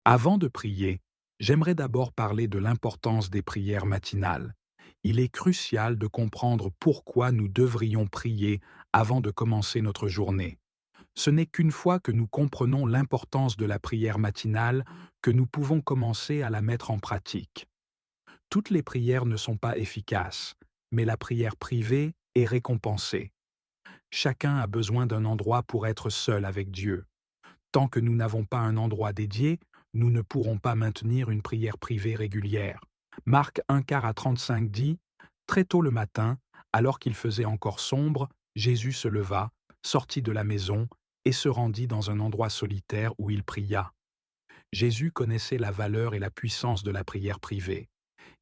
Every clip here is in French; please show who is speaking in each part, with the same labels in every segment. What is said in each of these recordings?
Speaker 1: Avant de prier, j'aimerais d'abord parler de l'importance des prières matinales. Il est crucial de comprendre pourquoi nous devrions prier avant de commencer notre journée. Ce n'est qu'une fois que nous comprenons l'importance de la prière matinale que nous pouvons commencer à la mettre en pratique. Toutes les prières ne sont pas efficaces, mais la prière privée est récompensée. Chacun a besoin d'un endroit pour être seul avec Dieu. Tant que nous n'avons pas un endroit dédié, nous ne pourrons pas maintenir une prière privée régulière. Marc 1 quart à 35 dit: Très tôt le matin, alors qu'il faisait encore sombre, Jésus se leva, sortit de la maison et se rendit dans un endroit solitaire où il pria. Jésus connaissait la valeur et la puissance de la prière privée.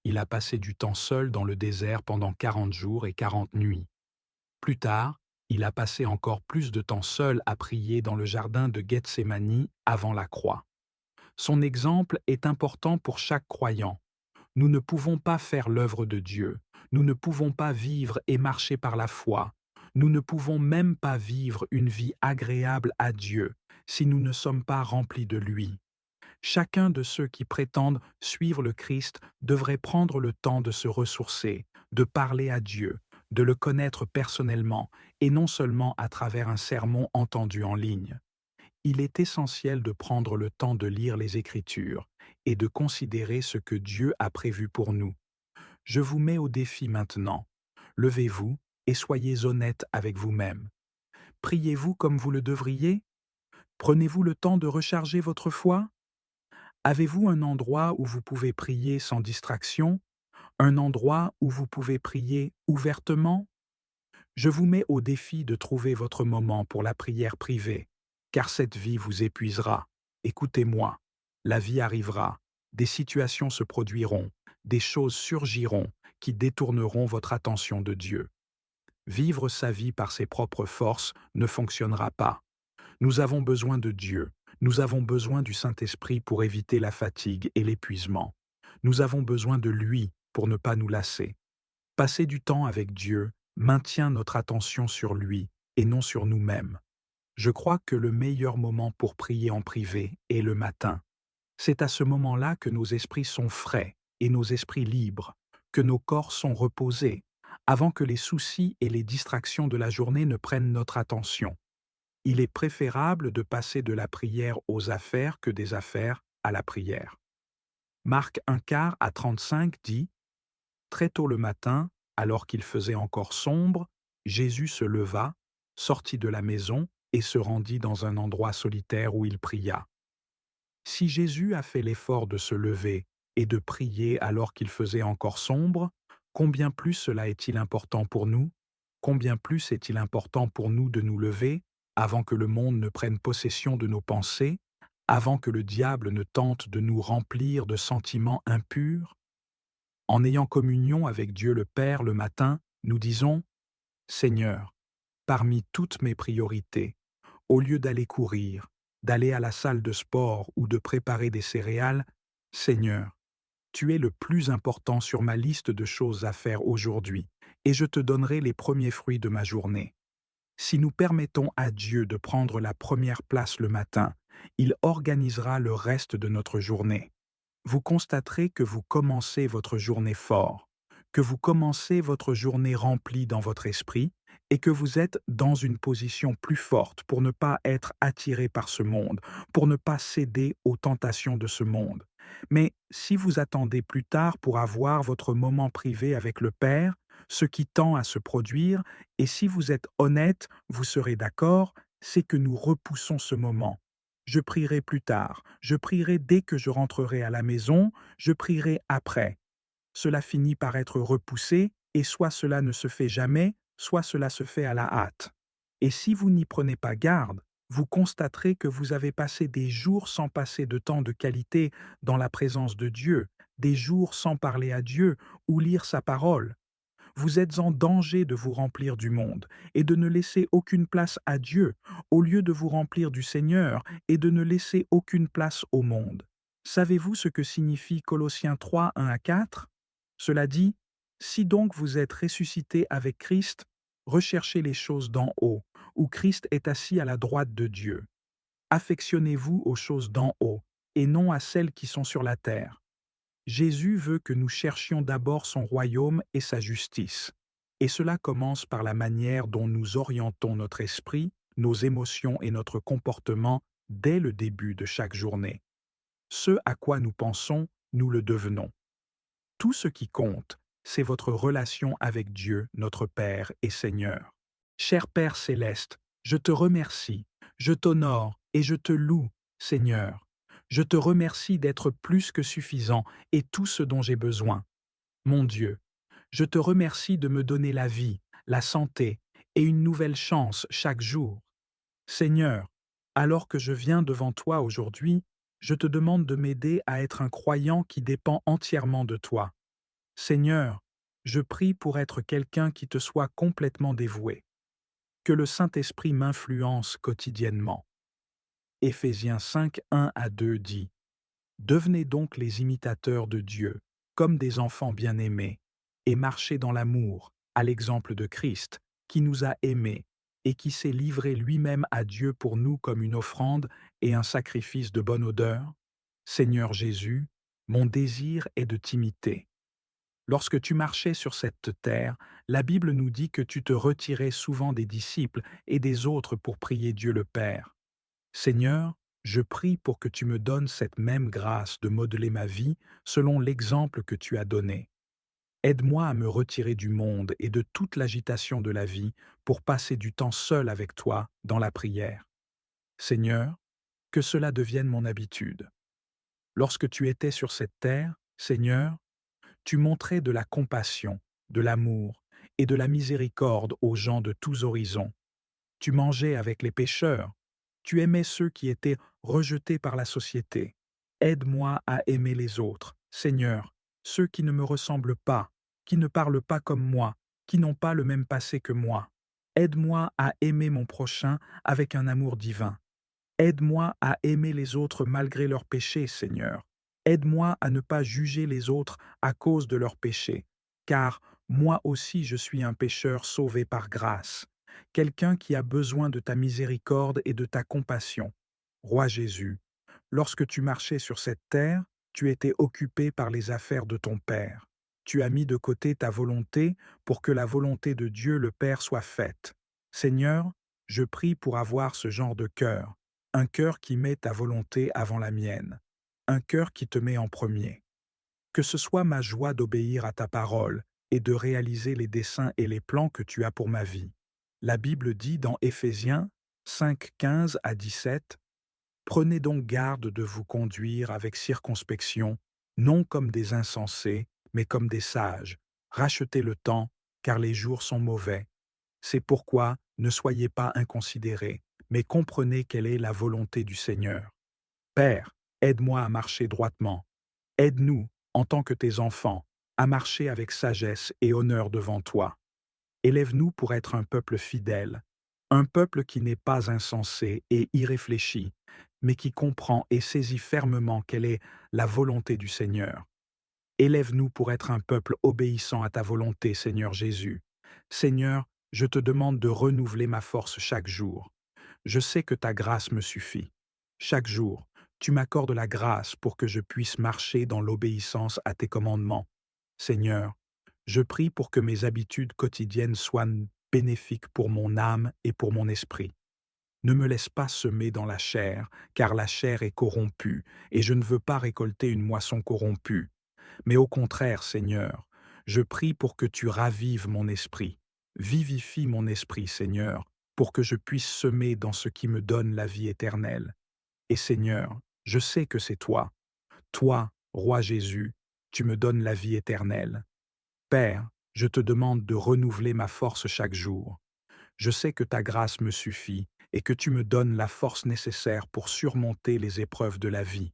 Speaker 1: Il a passé du temps seul dans le désert pendant 40 jours et 40 nuits. Plus tard, il a passé encore plus de temps seul à prier dans le jardin de Gethsémani avant la croix. Son exemple est important pour chaque croyant. Nous ne pouvons pas faire l'œuvre de Dieu. Nous ne pouvons pas vivre et marcher par la foi. Nous ne pouvons même pas vivre une vie agréable à Dieu si nous ne sommes pas remplis de lui. Chacun de ceux qui prétendent suivre le Christ devrait prendre le temps de se ressourcer, de parler à Dieu, de le connaître personnellement et non seulement à travers un sermon entendu en ligne. Il est essentiel de prendre le temps de lire les Écritures et de considérer ce que Dieu a prévu pour nous. Je vous mets au défi maintenant. Levez-vous et soyez honnête avec vous-même. Priez-vous comme vous le devriez? Prenez-vous le temps de recharger votre foi? Avez-vous un endroit où vous pouvez prier sans distraction? Un endroit où vous pouvez prier ouvertement? Je vous mets au défi de trouver votre moment pour la prière privée, car cette vie vous épuisera. Écoutez-moi, la vie arrivera, des situations se produiront, des choses surgiront qui détourneront votre attention de Dieu. Vivre sa vie par ses propres forces ne fonctionnera pas. Nous avons besoin de Dieu. Nous avons besoin du Saint-Esprit pour éviter la fatigue et l'épuisement. Nous avons besoin de lui pour ne pas nous lasser. Passer du temps avec Dieu maintient notre attention sur lui et non sur nous-mêmes. Je crois que le meilleur moment pour prier en privé est le matin. C'est à ce moment-là que nos esprits sont frais et nos esprits libres, que nos corps sont reposés, avant que les soucis et les distractions de la journée ne prennent notre attention. Il est préférable de passer de la prière aux affaires que des affaires à la prière. Marc 1 quart à 35 dit: Très tôt le matin, alors qu'il faisait encore sombre, Jésus se leva, sortit de la maison et se rendit dans un endroit solitaire où il pria. Si Jésus a fait l'effort de se lever et de prier alors qu'il faisait encore sombre, combien plus cela est-il important pour nous? Combien plus est-il important pour nous de nous lever avant que le monde ne prenne possession de nos pensées, avant que le diable ne tente de nous remplir de sentiments impurs? En ayant communion avec Dieu le Père le matin, nous disons: Seigneur, parmi toutes mes priorités, au lieu d'aller courir, d'aller à la salle de sport ou de préparer des céréales, Seigneur, tu es le plus important sur ma liste de choses à faire aujourd'hui, et je te donnerai les premiers fruits de ma journée. Si nous permettons à Dieu de prendre la première place le matin, il organisera le reste de notre journée. Vous constaterez que vous commencez votre journée fort, que vous commencez votre journée remplie dans votre esprit et que vous êtes dans une position plus forte pour ne pas être attiré par ce monde, pour ne pas céder aux tentations de ce monde. Mais si vous attendez plus tard pour avoir votre moment privé avec le Père, ce qui tend à se produire, et si vous êtes honnête, vous serez d'accord, c'est que nous repoussons ce moment. Je prierai plus tard, je prierai dès que je rentrerai à la maison, je prierai après. Cela finit par être repoussé, et soit cela ne se fait jamais, soit cela se fait à la hâte. Et si vous n'y prenez pas garde, vous constaterez que vous avez passé des jours sans passer de temps de qualité dans la présence de Dieu, des jours sans parler à Dieu ou lire sa parole. Vous êtes en danger de vous remplir du monde et de ne laisser aucune place à Dieu, au lieu de vous remplir du Seigneur et de ne laisser aucune place au monde. Savez-vous ce que signifie Colossiens 3, 1 à 4? Cela dit: Si donc vous êtes ressuscité avec Christ, recherchez les choses d'en haut, où Christ est assis à la droite de Dieu. Affectionnez-vous aux choses d'en haut, et non à celles qui sont sur la terre. Jésus veut que nous cherchions d'abord son royaume et sa justice. Et cela commence par la manière dont nous orientons notre esprit, nos émotions et notre comportement dès le début de chaque journée. Ce à quoi nous pensons, nous le devenons. Tout ce qui compte, c'est votre relation avec Dieu, notre Père et Seigneur. Cher Père céleste, je te remercie, je t'honore et je te loue, Seigneur. Je te remercie d'être plus que suffisant et tout ce dont j'ai besoin. Mon Dieu, je te remercie de me donner la vie, la santé et une nouvelle chance chaque jour. Seigneur, alors que je viens devant toi aujourd'hui, je te demande de m'aider à être un croyant qui dépend entièrement de toi. Seigneur, je prie pour être quelqu'un qui te soit complètement dévoué. Que le Saint-Esprit m'influence quotidiennement. Éphésiens 5, 1 à 2 dit: Devenez donc les imitateurs de Dieu, comme des enfants bien-aimés, et marchez dans l'amour, à l'exemple de Christ, qui nous a aimés et qui s'est livré lui-même à Dieu pour nous comme une offrande et un sacrifice de bonne odeur. Seigneur Jésus, mon désir est de t'imiter. Lorsque tu marchais sur cette terre, la Bible nous dit que tu te retirais souvent des disciples et des autres pour prier Dieu le Père. Seigneur, je prie pour que tu me donnes cette même grâce de modeler ma vie selon l'exemple que tu as donné. Aide-moi à me retirer du monde et de toute l'agitation de la vie pour passer du temps seul avec toi dans la prière. Seigneur, que cela devienne mon habitude. Lorsque tu étais sur cette terre, Seigneur, tu montrais de la compassion, de l'amour et de la miséricorde aux gens de tous horizons. Tu mangeais avec les pécheurs. Tu aimais ceux qui étaient rejetés par la société. Aide-moi à aimer les autres, Seigneur, ceux qui ne me ressemblent pas, qui ne parlent pas comme moi, qui n'ont pas le même passé que moi. Aide-moi à aimer mon prochain avec un amour divin. Aide-moi à aimer les autres malgré leurs péchés, Seigneur. Aide-moi à ne pas juger les autres à cause de leurs péchés, car moi aussi je suis un pécheur sauvé par grâce, quelqu'un qui a besoin de ta miséricorde et de ta compassion. Roi Jésus, lorsque tu marchais sur cette terre, tu étais occupé par les affaires de ton Père. Tu as mis de côté ta volonté pour que la volonté de Dieu le Père soit faite. Seigneur, je prie pour avoir ce genre de cœur, un cœur qui met ta volonté avant la mienne, un cœur qui te met en premier. Que ce soit ma joie d'obéir à ta parole et de réaliser les desseins et les plans que tu as pour ma vie. La Bible dit dans Éphésiens 5, 15 à 17, Prenez donc garde de vous conduire avec circonspection, non comme des insensés, mais comme des sages. Rachetez le temps, car les jours sont mauvais. C'est pourquoi ne soyez pas inconsidérés, mais comprenez quelle est la volonté du Seigneur. Père, aide-moi à marcher droitement. Aide-nous, en tant que tes enfants, à marcher avec sagesse et honneur devant toi. Élève-nous pour être un peuple fidèle, un peuple qui n'est pas insensé et irréfléchi, mais qui comprend et saisit fermement quelle est la volonté du Seigneur. Élève-nous pour être un peuple obéissant à ta volonté, Seigneur Jésus. Seigneur, je te demande de renouveler ma force chaque jour. Je sais que ta grâce me suffit. Chaque jour, tu m'accordes la grâce pour que je puisse marcher dans l'obéissance à tes commandements. Seigneur, je prie pour que mes habitudes quotidiennes soient bénéfiques pour mon âme et pour mon esprit. Ne me laisse pas semer dans la chair, car la chair est corrompue, et je ne veux pas récolter une moisson corrompue. Mais au contraire, Seigneur, je prie pour que tu ravives mon esprit. Vivifie mon esprit, Seigneur, pour que je puisse semer dans ce qui me donne la vie éternelle. Et Seigneur, je sais que c'est toi. Toi, Roi Jésus, tu me donnes la vie éternelle. Père, je te demande de renouveler ma force chaque jour. Je sais que ta grâce me suffit et que tu me donnes la force nécessaire pour surmonter les épreuves de la vie.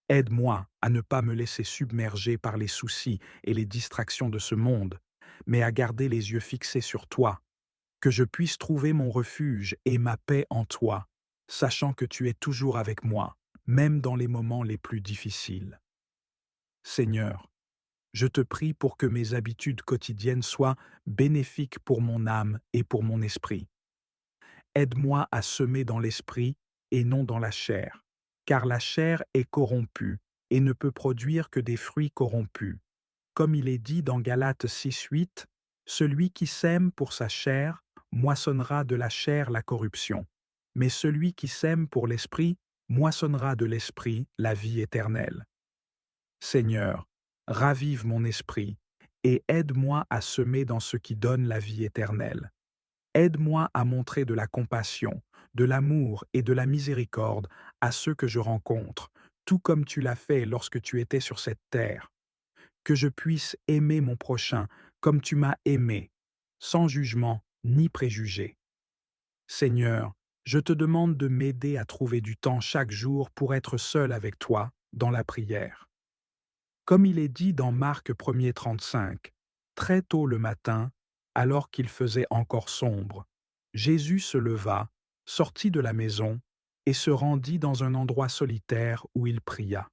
Speaker 1: Aide-moi à ne pas me laisser submerger par les soucis et les distractions de ce monde, mais à garder les yeux fixés sur toi, que je puisse trouver mon refuge et ma paix en toi, sachant que tu es toujours avec moi, même dans les moments les plus difficiles. Seigneur, je te prie pour que mes habitudes quotidiennes soient bénéfiques pour mon âme et pour mon esprit. Aide-moi à semer dans l'esprit et non dans la chair. car la chair est corrompue et ne peut produire que des fruits corrompus. Comme il est dit dans Galates 6:8, celui qui sème pour sa chair moissonnera de la chair la corruption, mais celui qui sème pour l'esprit moissonnera de l'esprit la vie éternelle. Seigneur, ravive mon esprit et aide-moi à semer dans ce qui donne la vie éternelle. Aide-moi à montrer de la compassion, de l'amour et de la miséricorde à ceux que je rencontre, tout comme tu l'as fait lorsque tu étais sur cette terre. Que je puisse aimer mon prochain comme tu m'as aimé, sans jugement ni préjugé. Seigneur, je te demande de m'aider à trouver du temps chaque jour pour être seul avec toi dans la prière. Comme il est dit dans Marc 1er 35, très tôt le matin, alors qu'il faisait encore sombre, Jésus se leva, sortit de la maison et se rendit dans un endroit solitaire où il pria.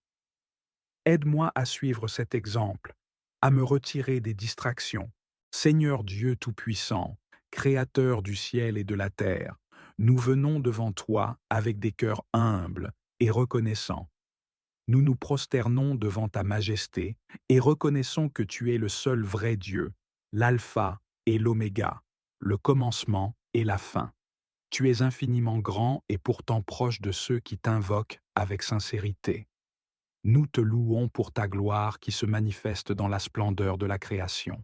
Speaker 1: Aide-moi à suivre cet exemple, à me retirer des distractions. Seigneur Dieu Tout-Puissant, Créateur du ciel et de la terre, nous venons devant toi avec des cœurs humbles et reconnaissants. Nous nous prosternons devant ta majesté et reconnaissons que tu es le seul vrai Dieu, l'alpha et l'oméga, le commencement et la fin. Tu es infiniment grand et pourtant proche de ceux qui t'invoquent avec sincérité. Nous te louons pour ta gloire qui se manifeste dans la splendeur de la création.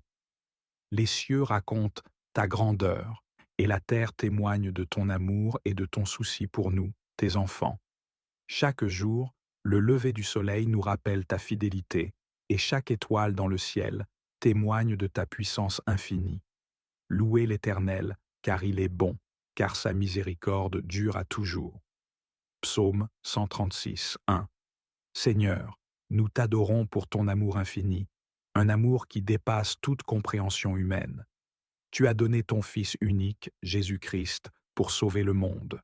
Speaker 1: Les cieux racontent ta grandeur, et la terre témoigne de ton amour et de ton souci pour nous, tes enfants. Chaque jour, le lever du soleil nous rappelle ta fidélité, et chaque étoile dans le ciel témoigne de ta puissance infinie. Louez l'Éternel, car il est bon, car sa miséricorde dure à toujours. Psaume 136, 1. Seigneur, nous t'adorons pour ton amour infini, un amour qui dépasse toute compréhension humaine. Tu as donné ton Fils unique, Jésus-Christ, pour sauver le monde.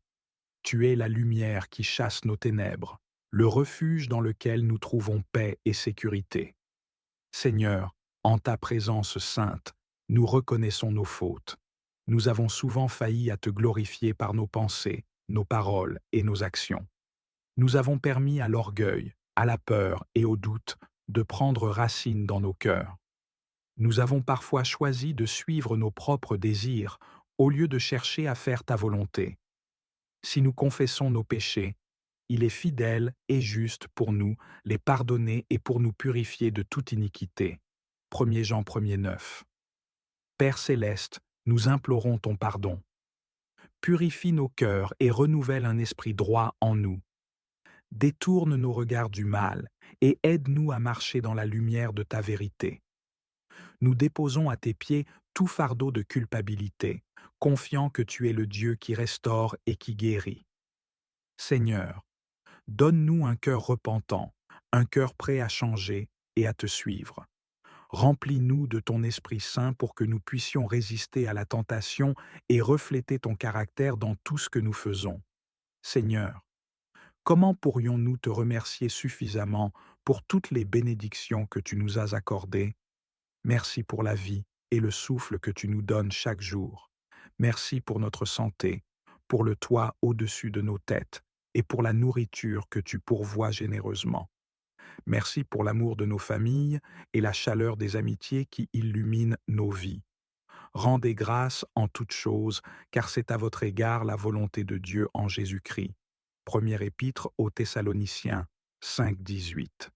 Speaker 1: Tu es la lumière qui chasse nos ténèbres, le refuge dans lequel nous trouvons paix et sécurité. Seigneur, en ta présence sainte, nous reconnaissons nos fautes. Nous avons souvent failli à te glorifier par nos pensées, nos paroles et nos actions. Nous avons permis à l'orgueil, à la peur et au doute de prendre racine dans nos cœurs. Nous avons parfois choisi de suivre nos propres désirs au lieu de chercher à faire ta volonté. Si nous confessons nos péchés, il est fidèle et juste pour nous les pardonner et pour nous purifier de toute iniquité. 1er Jean 1er 9. Père céleste, nous implorons ton pardon. Purifie nos cœurs et renouvelle un esprit droit en nous. Détourne nos regards du mal et aide-nous à marcher dans la lumière de ta vérité. Nous déposons à tes pieds tout fardeau de culpabilité, confiant que tu es le Dieu qui restaure et qui guérit. Seigneur, donne-nous un cœur repentant, un cœur prêt à changer et à te suivre. Remplis-nous de ton Esprit Saint pour que nous puissions résister à la tentation et refléter ton caractère dans tout ce que nous faisons. Seigneur, comment pourrions-nous te remercier suffisamment pour toutes les bénédictions que tu nous as accordées? Merci pour la vie et le souffle que tu nous donnes chaque jour. Merci pour notre santé, pour le toit au-dessus de nos têtes et pour la nourriture que tu pourvois généreusement. Merci pour l'amour de nos familles et la chaleur des amitiés qui illuminent nos vies. Rendez grâce en toutes choses, car c'est à votre égard la volonté de Dieu en Jésus-Christ. Première épître aux Thessaloniciens 5:18.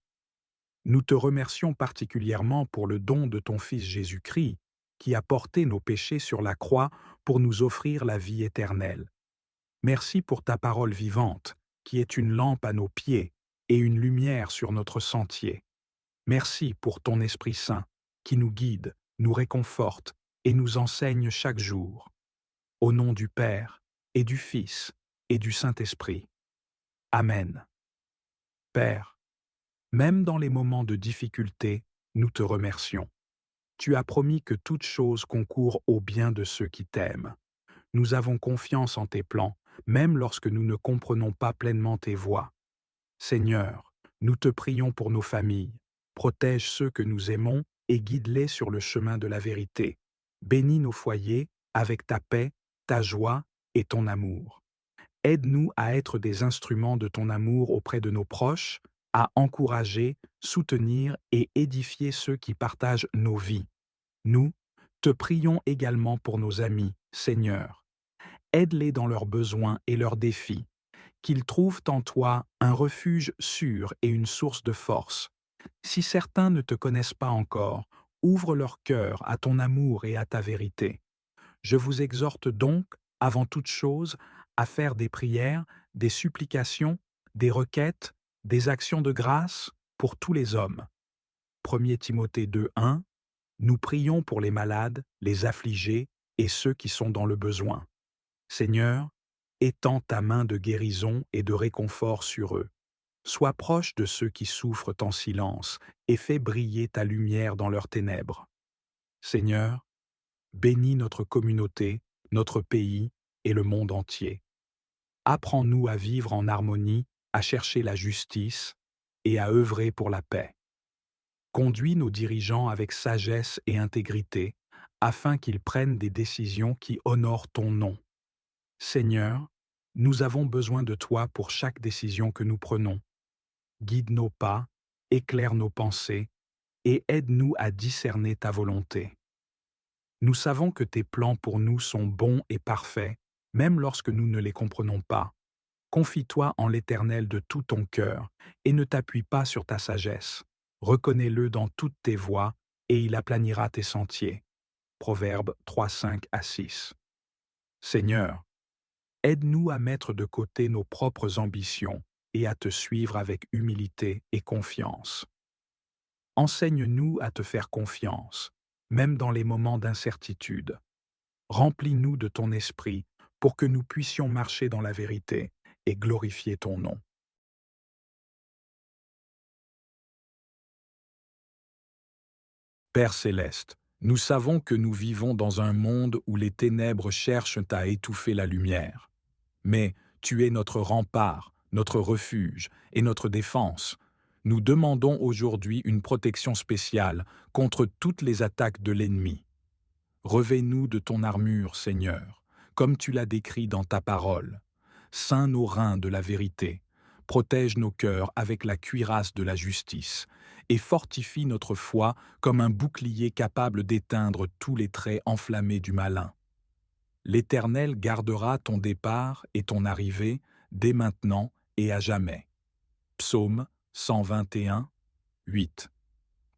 Speaker 1: Nous te remercions particulièrement pour le don de ton Fils Jésus-Christ, qui a porté nos péchés sur la croix pour nous offrir la vie éternelle. Merci pour ta parole vivante, qui est une lampe à nos pieds et une lumière sur notre sentier. Merci pour ton Esprit Saint, qui nous guide, nous réconforte et nous enseigne chaque jour. Au nom du Père, et du Fils, et du Saint-Esprit. Amen. Père, même dans les moments de difficulté, nous te remercions. Tu as promis que toute chose concourt au bien de ceux qui t'aiment. Nous avons confiance en tes plans, même lorsque nous ne comprenons pas pleinement tes voies. Seigneur, nous te prions pour nos familles. Protège ceux que nous aimons et guide-les sur le chemin de la vérité. Bénis nos foyers avec ta paix, ta joie et ton amour. Aide-nous à être des instruments de ton amour auprès de nos proches, à encourager, soutenir et édifier ceux qui partagent nos vies. Nous te prions également pour nos amis, Seigneur. Aide-les dans leurs besoins et leurs défis, qu'ils trouvent en toi un refuge sûr et une source de force. Si certains ne te connaissent pas encore, ouvre leur cœur à ton amour et à ta vérité. Je vous exhorte donc, avant toute chose, à faire des prières, des supplications, des requêtes, des actions de grâce pour tous les hommes. 1 Timothée 2:1. Nous prions pour les malades, les affligés et ceux qui sont dans le besoin. Seigneur, étends ta main de guérison et de réconfort sur eux. Sois proche de ceux qui souffrent en silence et fais briller ta lumière dans leurs ténèbres. Seigneur, bénis notre communauté, notre pays et le monde entier. Apprends-nous à vivre en harmonie, à chercher la justice et à œuvrer pour la paix. Conduis nos dirigeants avec sagesse et intégrité, afin qu'ils prennent des décisions qui honorent ton nom. Seigneur, nous avons besoin de toi pour chaque décision que nous prenons. Guide nos pas, éclaire nos pensées et aide-nous à discerner ta volonté. Nous savons que tes plans pour nous sont bons et parfaits, même lorsque nous ne les comprenons pas. Confie-toi en l'Éternel de tout ton cœur et ne t'appuie pas sur ta sagesse. Reconnais-le dans toutes tes voies et il aplanira tes sentiers. Proverbes 3:5-6. Seigneur, aide-nous à mettre de côté nos propres ambitions et à te suivre avec humilité et confiance. Enseigne-nous à te faire confiance, même dans les moments d'incertitude. Remplis-nous de ton esprit pour que nous puissions marcher dans la vérité et glorifier ton nom. Père céleste, nous savons que nous vivons dans un monde où les ténèbres cherchent à étouffer la lumière. Mais tu es notre rempart, notre refuge et notre défense. Nous demandons aujourd'hui une protection spéciale contre toutes les attaques de l'ennemi. Revêt-nous de ton armure, Seigneur, comme tu l'as décrit dans ta parole. Ceins nos reins de la vérité, protège nos cœurs avec la cuirasse de la justice, et fortifie notre foi comme un bouclier capable d'éteindre tous les traits enflammés du malin. L'Éternel gardera ton départ et ton arrivée dès maintenant et à jamais. Psaume 121, 8.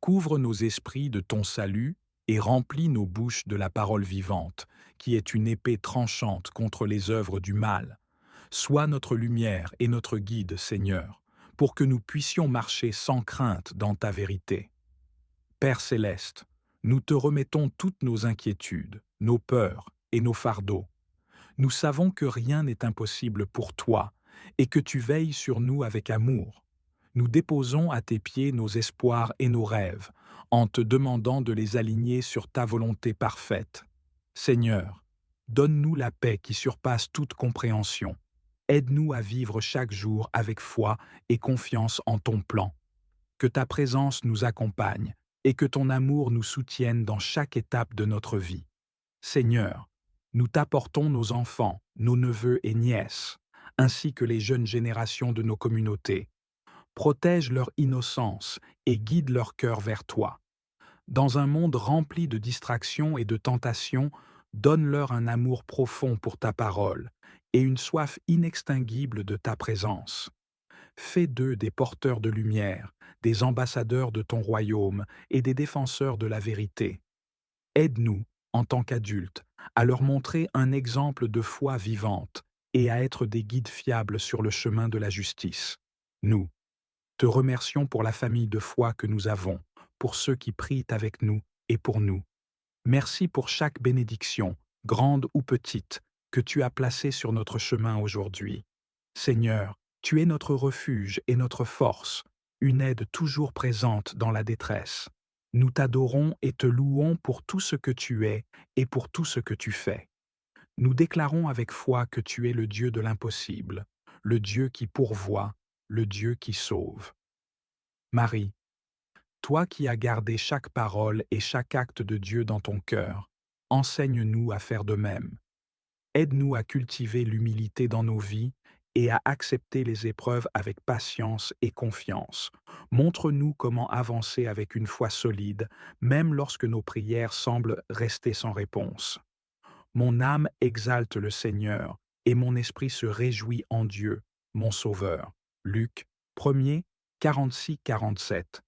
Speaker 1: Couvre nos esprits de ton salut et remplis nos bouches de la parole vivante, qui est une épée tranchante contre les œuvres du mal. Sois notre lumière et notre guide, Seigneur, pour que nous puissions marcher sans crainte dans ta vérité. Père céleste, nous te remettons toutes nos inquiétudes, nos peurs et nos fardeaux. Nous savons que rien n'est impossible pour toi et que tu veilles sur nous avec amour. Nous déposons à tes pieds nos espoirs et nos rêves, en te demandant de les aligner sur ta volonté parfaite. Seigneur, donne-nous la paix qui surpasse toute compréhension. Aide-nous à vivre chaque jour avec foi et confiance en ton plan. Que ta présence nous accompagne et que ton amour nous soutienne dans chaque étape de notre vie. Seigneur, nous t'apportons nos enfants, nos neveux et nièces, ainsi que les jeunes générations de nos communautés. Protège leur innocence et guide leur cœur vers toi. Dans un monde rempli de distractions et de tentations, donne-leur un amour profond pour ta parole et une soif inextinguible de ta présence. Fais d'eux des porteurs de lumière, des ambassadeurs de ton royaume et des défenseurs de la vérité. Aide-nous, en tant qu'adultes, à leur montrer un exemple de foi vivante et à être des guides fiables sur le chemin de la justice. Nous te remercions pour la famille de foi que nous avons, pour ceux qui prient avec nous et pour nous. Merci pour chaque bénédiction, grande ou petite, que tu as placée sur notre chemin aujourd'hui. Seigneur, tu es notre refuge et notre force, une aide toujours présente dans la détresse. Nous t'adorons et te louons pour tout ce que tu es et pour tout ce que tu fais. Nous déclarons avec foi que tu es le Dieu de l'impossible, le Dieu qui pourvoit, le Dieu qui sauve. Marie, toi qui as gardé chaque parole et chaque acte de Dieu dans ton cœur, enseigne-nous à faire de même. Aide-nous à cultiver l'humilité dans nos vies et à accepter les épreuves avec patience et confiance. Montre-nous comment avancer avec une foi solide, même lorsque nos prières semblent rester sans réponse. Mon âme exalte le Seigneur, et mon esprit se réjouit en Dieu, mon Sauveur. Luc 1er, 46-47.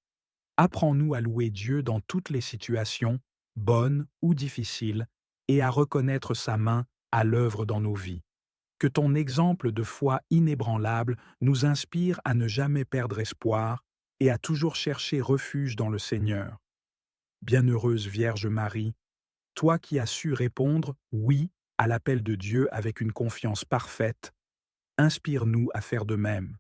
Speaker 1: Apprends-nous à louer Dieu dans toutes les situations, bonnes ou difficiles, et à reconnaître sa main à l'œuvre dans nos vies. Que ton exemple de foi inébranlable nous inspire à ne jamais perdre espoir et à toujours chercher refuge dans le Seigneur. Bienheureuse Vierge Marie, toi qui as su répondre oui à l'appel de Dieu avec une confiance parfaite, inspire-nous à faire de même.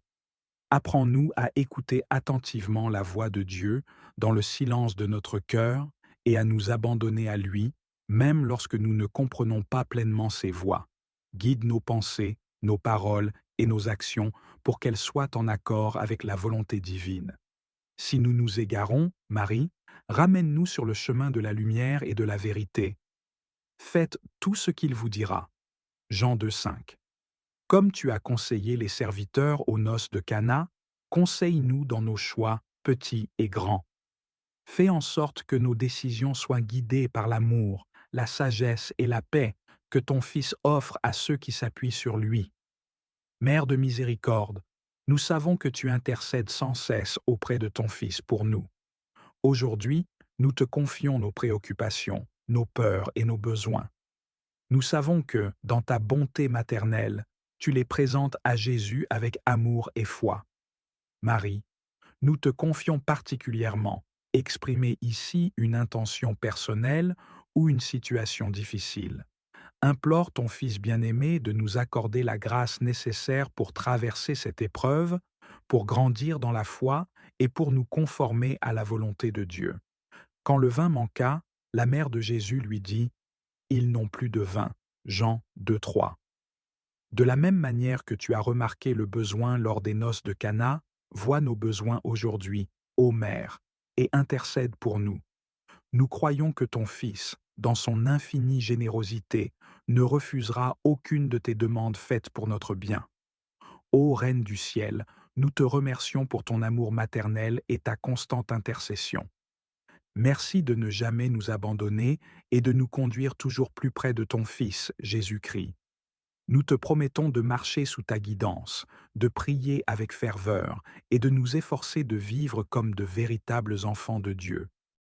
Speaker 1: Apprends-nous à écouter attentivement la voix de Dieu dans le silence de notre cœur et à nous abandonner à lui, même lorsque nous ne comprenons pas pleinement ses voix. Guide nos pensées, nos paroles et nos actions pour qu'elles soient en accord avec la volonté divine. Si nous nous égarons, Marie, ramène-nous sur le chemin de la lumière et de la vérité. Faites tout ce qu'il vous dira. Jean 2,5. Comme tu as conseillé les serviteurs aux noces de Cana, conseille-nous dans nos choix, petits et grands. Fais en sorte que nos décisions soient guidées par l'amour, la sagesse et la paix que ton Fils offre à ceux qui s'appuient sur lui. Mère de miséricorde, nous savons que tu intercèdes sans cesse auprès de ton Fils pour nous. Aujourd'hui, nous te confions nos préoccupations, nos peurs et nos besoins. Nous savons que, dans ta bonté maternelle, tu les présentes à Jésus avec amour et foi. Marie, nous te confions particulièrement exprimer ici une intention personnelle ou une situation difficile. Implore ton Fils bien-aimé de nous accorder la grâce nécessaire pour traverser cette épreuve, pour grandir dans la foi et pour nous conformer à la volonté de Dieu. Quand le vin manqua, la mère de Jésus lui dit « Ils n'ont plus de vin ». Jean 2,3. De la même manière que tu as remarqué le besoin lors des noces de Cana, vois nos besoins aujourd'hui, ô Mère, et intercède pour nous. Nous croyons que ton Fils, dans son infinie générosité, ne refusera aucune de tes demandes faites pour notre bien. Ô Reine du ciel, nous te remercions pour ton amour maternel et ta constante intercession. Merci de ne jamais nous abandonner et de nous conduire toujours plus près de ton Fils, Jésus-Christ. Nous te promettons de marcher sous ta guidance, de prier avec ferveur et de nous efforcer de vivre comme de véritables enfants de Dieu.